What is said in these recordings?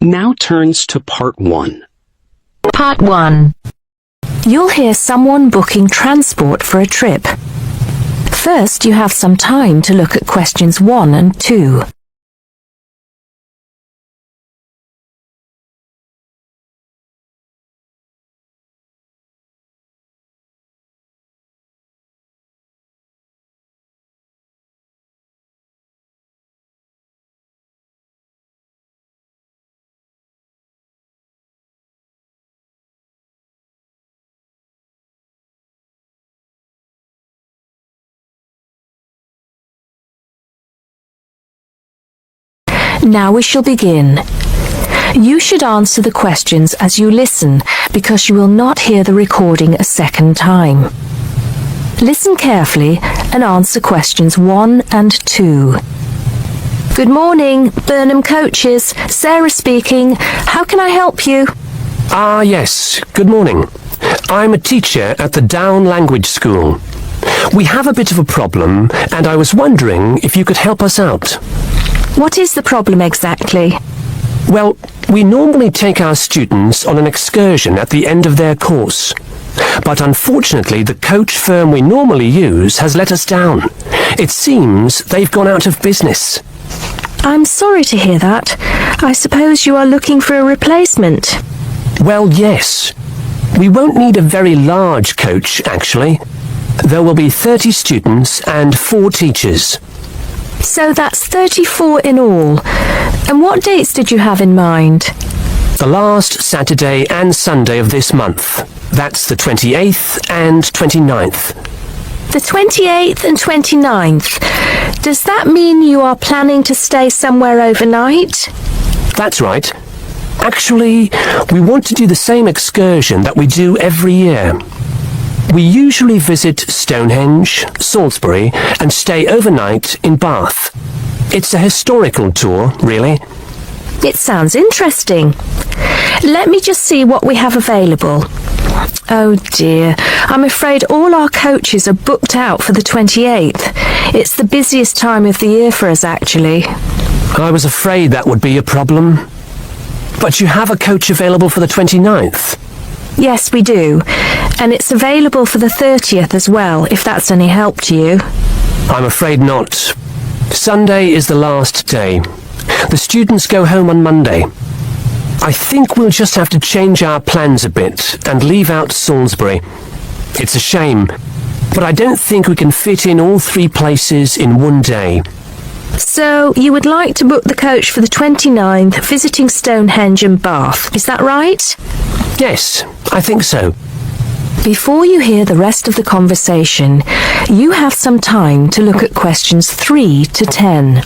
Now turns to Part 1. Part 1. You'll hear someone booking transport for a trip. First, you have some time to look at questions 1 and 2. Now we shall begin. You should answer the questions as you listen, because you will not hear the recording a second time. Listen carefully and answer questions 1 and 2. Good morning, Burnham Coaches. Sarah speaking. How can I help you? Yes. Good morning. I'm a teacher at the Down Language School. We have a bit of a problem, and I was wondering if you could help us out. What is the problem exactly? Well, we normally take our students on an excursion at the end of their course. But unfortunately, the coach firm we normally use has let us down. It seems they've gone out of business. I'm sorry to hear that. I suppose you are looking for a replacement. Well, yes. We won't need a very large coach, actually. There will be 30 students and 4 teachers. So that's 34 in all. And what dates did you have in mind? The last Saturday and Sunday of this month. That's the 28th and 29th. The 28th and 29th. Does that mean you are planning to stay somewhere overnight? That's right. Actually, we want to do the same excursion that we do every year. We usually visit Stonehenge, Salisbury, and stay overnight in Bath. It's a historical tour, really. It sounds interesting. Let me just see what we have available. Oh dear, I'm afraid all our coaches are booked out for the 28th. It's the busiest time of the year for us, actually. I was afraid that would be a problem. But you have a coach available for the 29th? Yes, we do. And it's available for the 30th as well, if that's any help to you. I'm afraid not. Sunday is the last day. The students go home on Monday. I think we'll just have to change our plans a bit and leave out Salisbury. It's a shame, but I don't think we can fit in all 3 places in one day. So, you would like to book the coach for the 29th, visiting Stonehenge and Bath, is that right? Yes, I think so. Before you hear the rest of the conversation, you have some time to look at questions 3 to 10.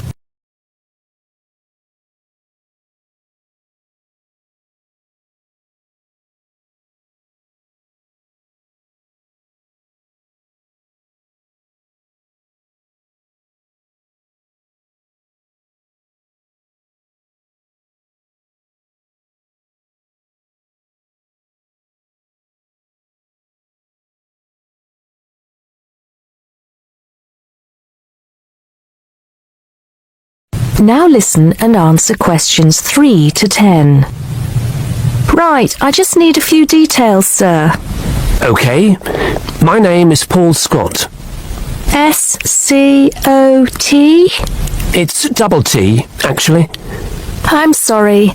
Now listen and answer questions 3 to 10. Right, I just need a few details, sir. OK. My name is Paul Scott. S-C-O-T? It's double T, actually. I'm sorry.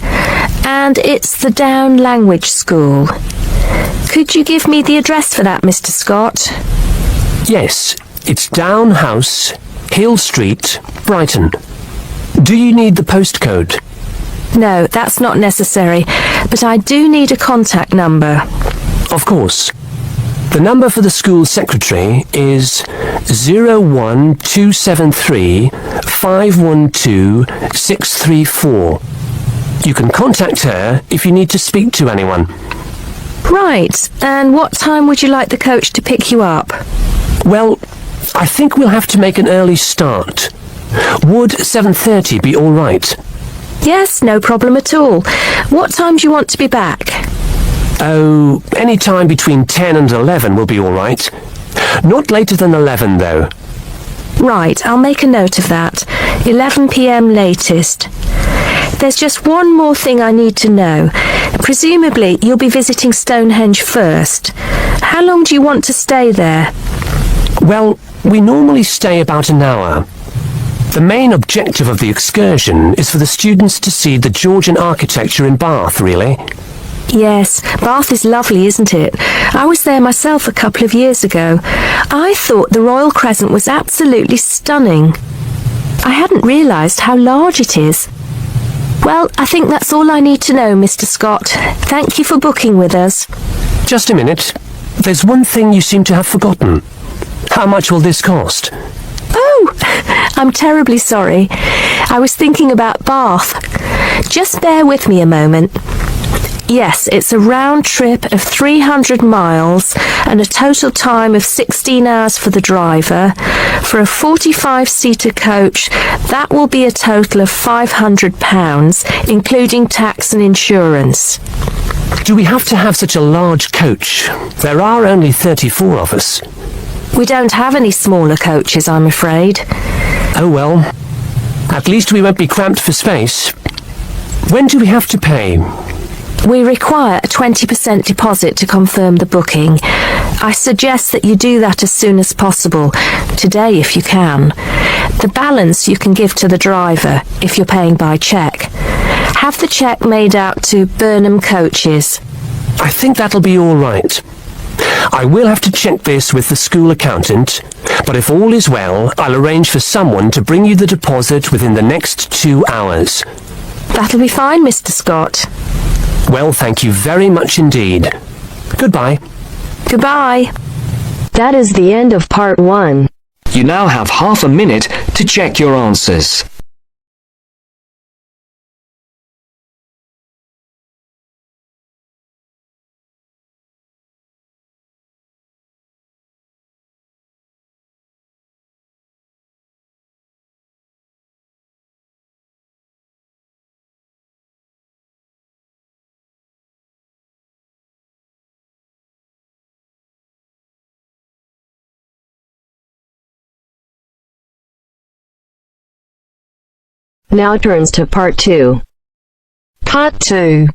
And it's the Down Language School. Could you give me the address for that, Mr. Scott? Yes, it's Down House, Hill Street, Brighton. Do you need the postcode? No, that's not necessary, but I do need a contact number. Of course. The number for the school secretary is 01273 512 634. You can contact her if you need to speak to anyone. Right, and what time would you like the coach to pick you up? Well, I think we'll have to make an early start. Would 7:30 be all right? Yes, no problem at all. What time do you want to be back? Oh, any time between 10 and 11 will be all right. Not later than 11, though. Right, I'll make a note of that. 11 p.m. latest. There's just one more thing I need to know. Presumably, you'll be visiting Stonehenge first. How long do you want to stay there? Well, we normally stay about an hour. The main objective of the excursion is for the students to see the Georgian architecture in Bath, really. Yes, Bath is lovely, isn't it? I was there myself a couple of years ago. I thought the Royal Crescent was absolutely stunning. I hadn't realised how large it is. Well, I think that's all I need to know, Mr. Scott. Thank you for booking with us. Just a minute. There's one thing you seem to have forgotten. How much will this cost? Oh, I'm terribly sorry. I was thinking about Bath. Just bear with me a moment. Yes, it's a round trip of 300 miles and a total time of 16 hours for the driver. For a 45-seater coach, that will be a total of £500, including tax and insurance. Do we have to have such a large coach? There are only 34 of us. We don't have any smaller coaches, I'm afraid. Oh well. At least we won't be cramped for space. When do we have to pay? We require a 20% deposit to confirm the booking. I suggest that you do that as soon as possible, today if you can. The balance you can give to the driver if you're paying by cheque. Have the cheque made out to Burnham Coaches. I think that'll be all right. I will have to check this with the school accountant, but if all is well, I'll arrange for someone to bring you the deposit within the next 2 hours. That'll be fine, Mr. Scott. Well, thank you very much indeed. Goodbye. Goodbye. That is the end of part 1. You now have half a minute to check your answers. Now turns to part 2. Part 2.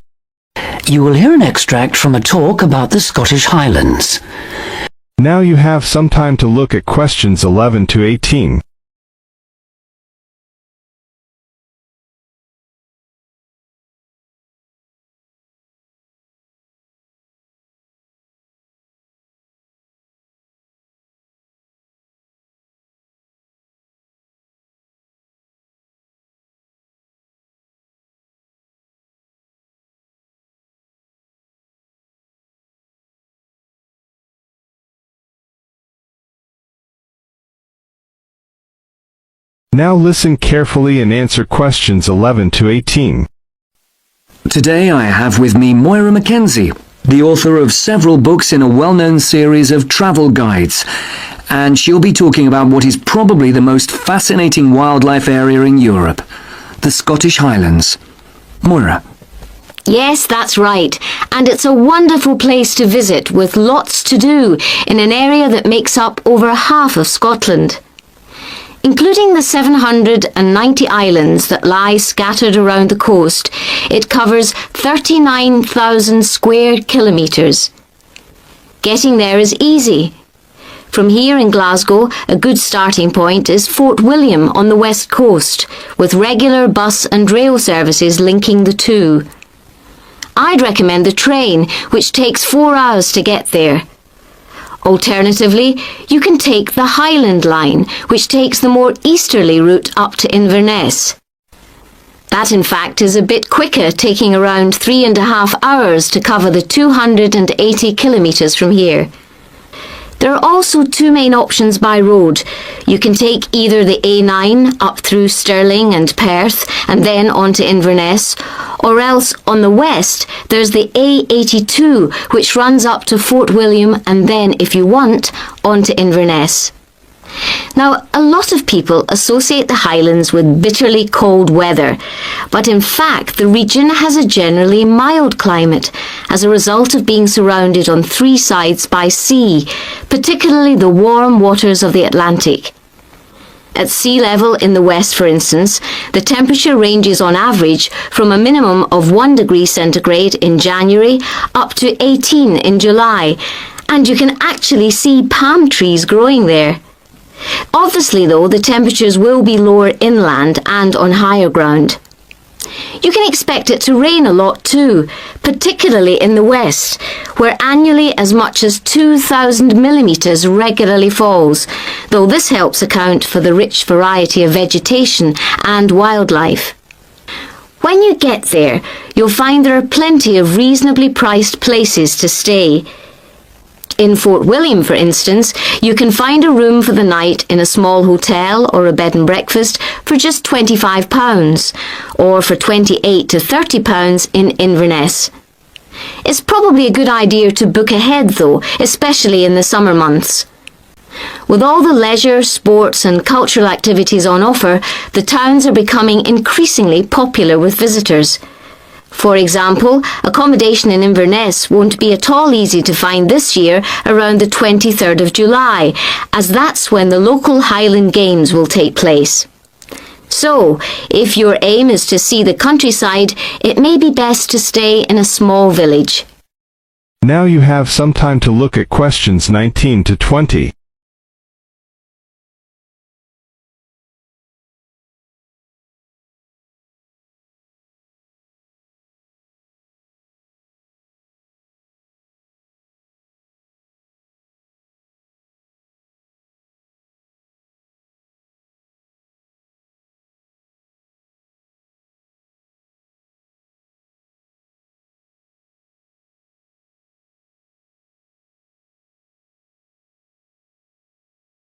You will hear an extract from a talk about the Scottish Highlands. Now you have some time to look at questions 11 to 18. Now listen carefully and answer questions 11 to 18. Today I have with me Moira Mackenzie, the author of several books in a well-known series of travel guides, and she'll be talking about what is probably the most fascinating wildlife area in Europe, the Scottish Highlands. Moira. Yes, that's right. And it's a wonderful place to visit with lots to do in an area that makes up over half of Scotland. Including the 790 islands that lie scattered around the coast, it covers 39,000 square kilometres. Getting there is easy. From here in Glasgow, a good starting point is Fort William on the west coast, with regular bus and rail services linking the two. I'd recommend the train, which takes 4 hours to get there. Alternatively, you can take the Highland line, which takes the more easterly route up to Inverness. That, in fact, is a bit quicker, taking around 3.5 hours to cover the 280 kilometres from here. There are also two main options by road. You can take either the A9 up through Stirling and Perth and then on to Inverness, or else on the west there's the A82 which runs up to Fort William and then, if you want, on to Inverness. Now, a lot of people associate the Highlands with bitterly cold weather, but in fact the region has a generally mild climate as a result of being surrounded on 3 sides by sea, particularly the warm waters of the Atlantic. At sea level in the west, for instance, the temperature ranges on average from a minimum of 1 degree centigrade in January up to 18 in July, and you can actually see palm trees growing there. Obviously, though, the temperatures will be lower inland and on higher ground. You can expect it to rain a lot too, particularly in the west, where annually as much as 2,000 millimetres regularly falls, though this helps account for the rich variety of vegetation and wildlife. When you get there, you'll find there are plenty of reasonably priced places to stay. In Fort William, for instance, you can find a room for the night in a small hotel or a bed and breakfast for just £25, or for £28 to £30 in Inverness. It's probably a good idea to book ahead though, especially in the summer months. With all the leisure, sports and cultural activities on offer, the towns are becoming increasingly popular with visitors. For example, accommodation in Inverness won't be at all easy to find this year around the 23rd of July, as that's when the local Highland Games will take place. So, if your aim is to see the countryside, it may be best to stay in a small village. Now you have some time to look at questions 19 to 20.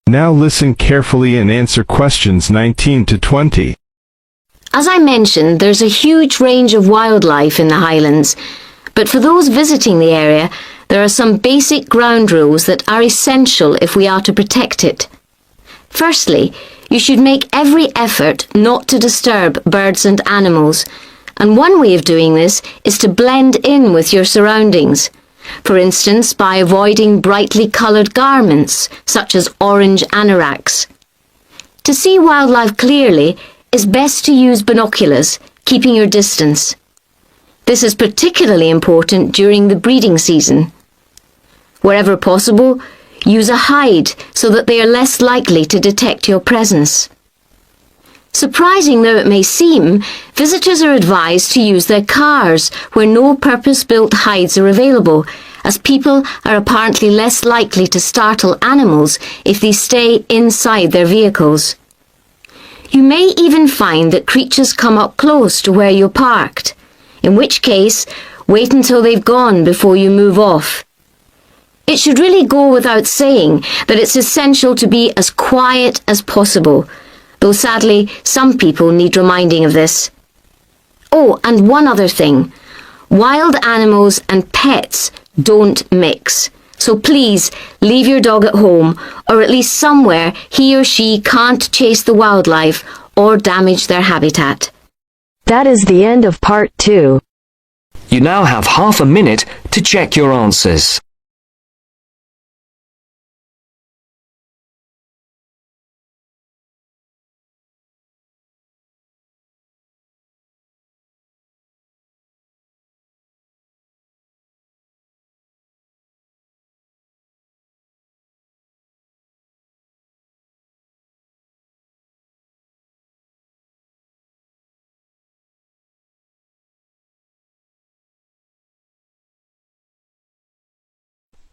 Now listen carefully and answer questions 19 to 20. As I mentioned, there's a huge range of wildlife in the Highlands, but for those visiting the area, there are some basic ground rules that are essential if we are to protect it. Firstly, you should make every effort not to disturb birds and animals, and one way of doing this is to blend in with your surroundings. For instance, by avoiding brightly coloured garments, such as orange anoraks. To see wildlife clearly, it's best to use binoculars, keeping your distance. This is particularly important during the breeding season. Wherever possible, use a hide so that they are less likely to detect your presence. Surprising though it may seem, visitors are advised to use their cars where no purpose-built hides are available, as people are apparently less likely to startle animals if they stay inside their vehicles. You may even find that creatures come up close to where you're parked, in which case, wait until they've gone before you move off. It should really go without saying that it's essential to be as quiet as possible, though sadly some people need reminding of this. Oh, and one other thing. Wild animals and pets don't mix. So please leave your dog at home, or at least somewhere he or she can't chase the wildlife or damage their habitat. That is the end of part 2. You now have half a minute to check your answers.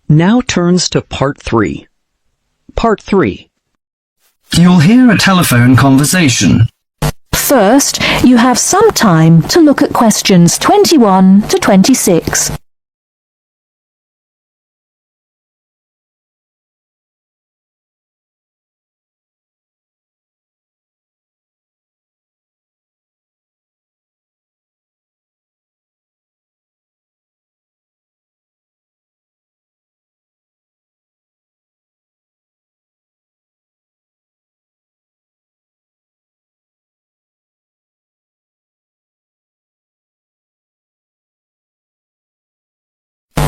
Now turns to Part 3. Part 3. You'll hear a telephone conversation. First, you have some time to look at questions 21 to 26.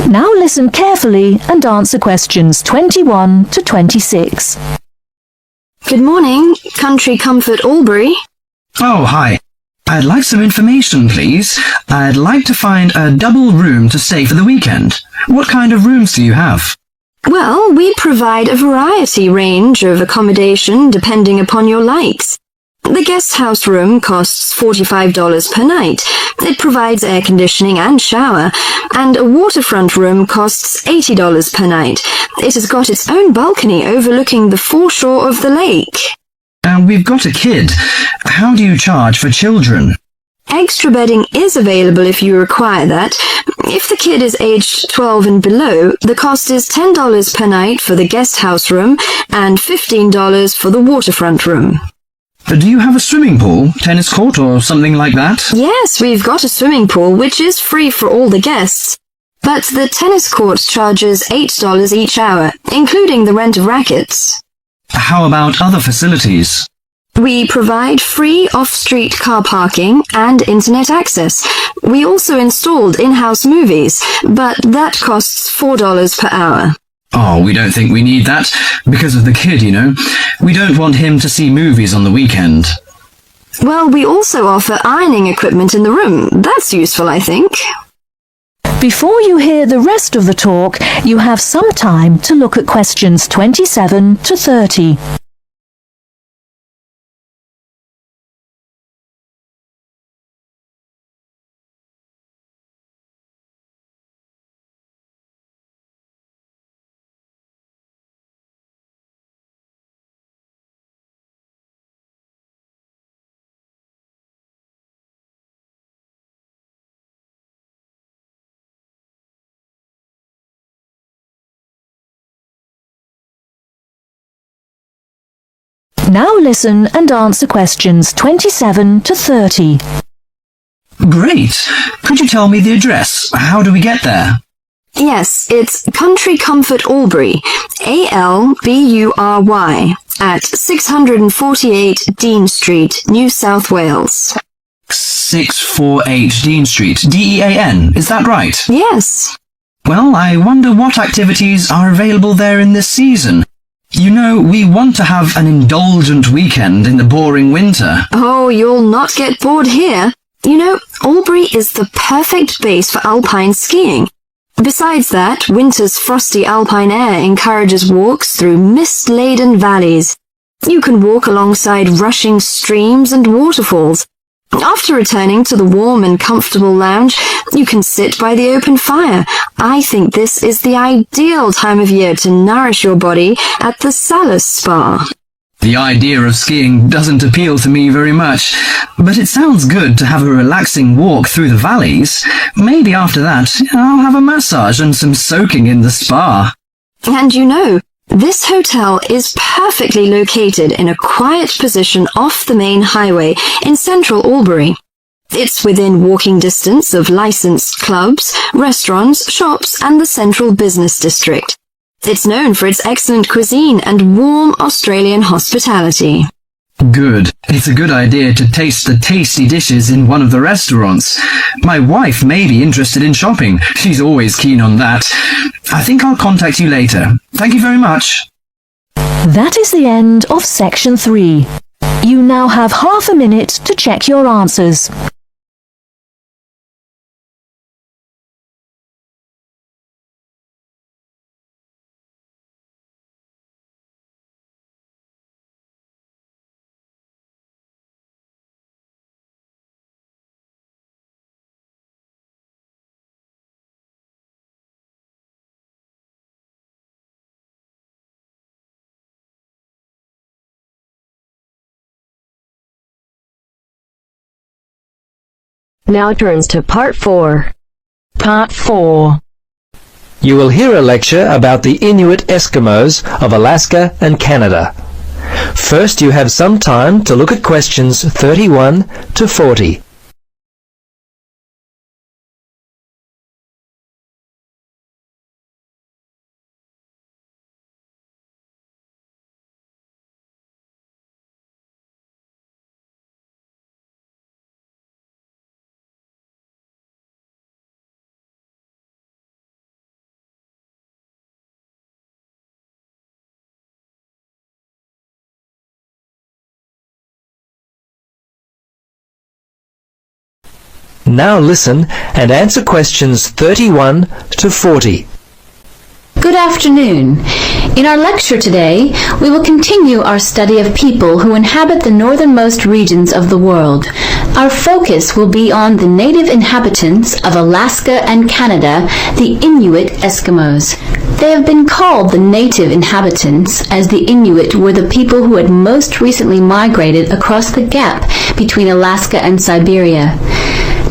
Now listen carefully and answer questions 21 to 26. Good morning, Country Comfort Albury. Oh, hi. I'd like some information, please. I'd like to find a double room to stay for the weekend. What kind of rooms do you have? Well, we provide a variety range of accommodation depending upon your likes. The guest house room costs $45 per night. It provides air conditioning and shower, and a waterfront room costs $80 per night. It has got its own balcony overlooking the foreshore of the lake. We've got a kid. How do you charge for children? Extra bedding is available if you require that. If the kid is aged 12 and below, the cost is $10 per night for the guest house room and $15 for the waterfront room. Do you have a swimming pool, tennis court, or something like that? Yes, we've got a swimming pool, which is free for all the guests. But the tennis court charges $8 each hour, including the rent of rackets. How about other facilities? We provide free off-street car parking and internet access. We also installed in-house movies, but that costs $4 per hour. Oh, we don't think we need that, because of the kid, you know. We don't want him to see movies on the weekend. Well, we also offer ironing equipment in the room. That's useful, I think. Before you hear the rest of the talk, you have some time to look at questions 27 to 30. Now listen and answer questions 27 to 30. Great. Could you tell me the address? How do we get there? Yes, it's Country Comfort Albury, Albury, at 648 Dean Street, New South Wales. 648 Dean Street, Dean, is that right? Yes. Well, I wonder what activities are available there in this season. You know, we want to have an indulgent weekend in the boring winter. Oh, you'll not get bored here. You know, Albury is the perfect base for alpine skiing. Besides that, winter's frosty alpine air encourages walks through mist-laden valleys. You can walk alongside rushing streams and waterfalls. After returning to the warm and comfortable lounge, you can sit by the open fire. I think this is the ideal time of year to nourish your body at the Salus Spa. The idea of skiing doesn't appeal to me very much, but it sounds good to have a relaxing walk through the valleys. Maybe after that, I'll have a massage and some soaking in the spa. And you know, this hotel is perfectly located in a quiet position off the main highway in central Albury. It's within walking distance of licensed clubs, restaurants, shops, and the central business district. It's known for its excellent cuisine and warm Australian hospitality. Good. It's a good idea to taste the tasty dishes in one of the restaurants. My wife may be interested in shopping. She's always keen on that. I think I'll contact you later. Thank you very much. That is the end of section 3. You now have half a minute to check your answers. Now turns to Part 4. Part 4. You will hear a lecture about the Inuit Eskimos of Alaska and Canada. First, you have some time to look at questions 31 to 40. Now listen and answer questions 31 to 40. Good afternoon. In our lecture today, we will continue our study of people who inhabit the northernmost regions of the world. Our focus will be on the native inhabitants of Alaska and Canada, the Inuit Eskimos. They have been called the native inhabitants, as the Inuit were the people who had most recently migrated across the gap between Alaska and Siberia.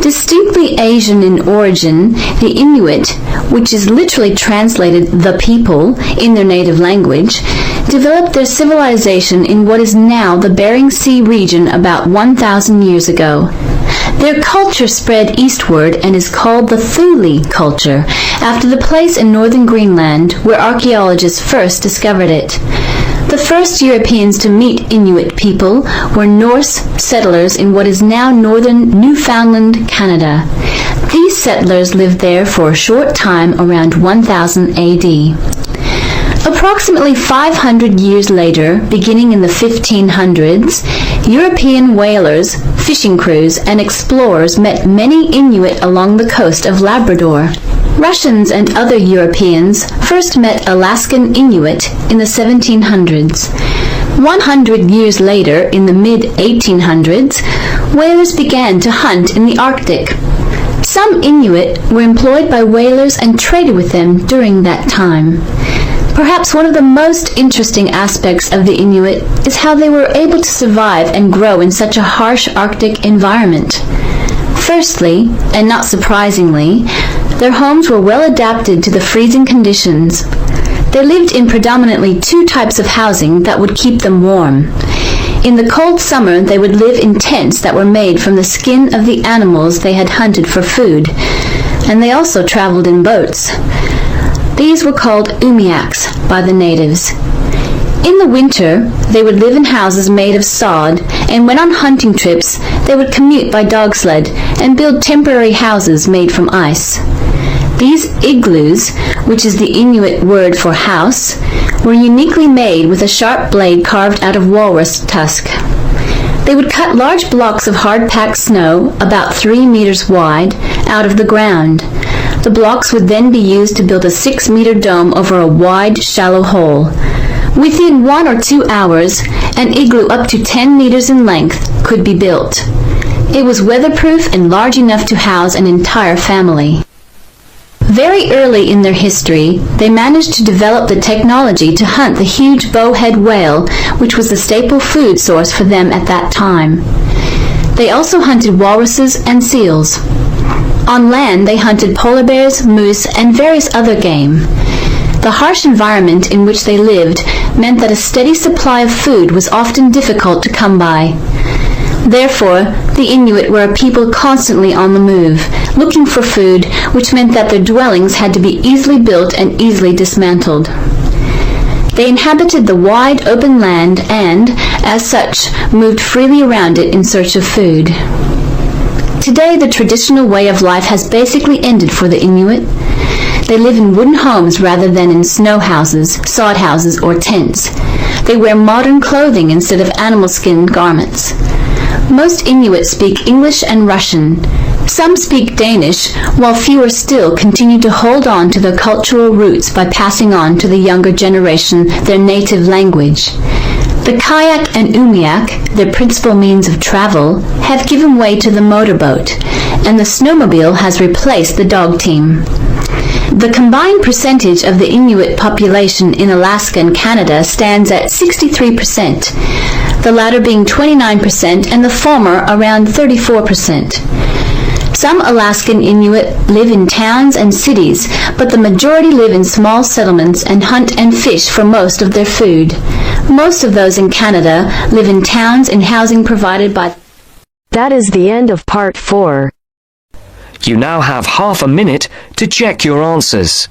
Distinctly Asian in origin, the Inuit, which is literally translated the people in their native language, developed their civilization in what is now the Bering Sea region about 1,000 years ago. Their culture spread eastward and is called the Thule culture, after the place in northern Greenland where archaeologists first discovered it. The first Europeans to meet Inuit people were Norse settlers in what is now northern Newfoundland, Canada. These settlers lived there for a short time around 1000 AD. Approximately 500 years later, beginning in the 1500s, European whalers, fishing crews, and explorers met many Inuit along the coast of Labrador. Russians and other Europeans first met Alaskan Inuit in the 1700s. 100 years later, in the mid-1800s, whalers began to hunt in the Arctic. Some Inuit were employed by whalers and traded with them during that time. Perhaps one of the most interesting aspects of the Inuit is how they were able to survive and grow in such a harsh Arctic environment. Firstly, and not surprisingly, their homes were well adapted to the freezing conditions. They lived in predominantly two types of housing that would keep them warm. In the cold summer, they would live in tents that were made from the skin of the animals they had hunted for food, and they also traveled in boats. These were called umiaks by the natives. In the winter, they would live in houses made of sod, and when on hunting trips, they would commute by dog sled and build temporary houses made from ice. These igloos, which is the Inuit word for house, were uniquely made with a sharp blade carved out of walrus tusk. They would cut large blocks of hard-packed snow, about 3 meters wide, out of the ground. The blocks would then be used to build a 6-meter dome over a wide, shallow hole. Within 1 or 2 hours, an igloo up to 10 meters in length could be built. It was weatherproof and large enough to house an entire family. Very early in their history, they managed to develop the technology to hunt the huge bowhead whale, which was the staple food source for them at that time. They also hunted walruses and seals. On land, they hunted polar bears, moose, and various other game. The harsh environment in which they lived meant that a steady supply of food was often difficult to come by. Therefore, the Inuit were a people constantly on the move, looking for food, which meant that their dwellings had to be easily built and easily dismantled. They inhabited the wide open land and, as such, moved freely around it in search of food. Today, the traditional way of life has basically ended for the Inuit. They live in wooden homes rather than in snow houses, sod houses, or tents. They wear modern clothing instead of animal skin garments. Most Inuit speak English and Russian. Some speak Danish, while fewer still continue to hold on to their cultural roots by passing on to the younger generation their native language. The kayak and umiak, their principal means of travel, have given way to the motorboat, and the snowmobile has replaced the dog team. The combined percentage of the Inuit population in Alaska and Canada stands at 63%, the latter being 29% and the former around 34%. Some Alaskan Inuit live in towns and cities, but the majority live in small settlements and hunt and fish for most of their food. Most of those in Canada live in towns and housing provided by... That is the end of part 4. You now have half a minute to check your answers.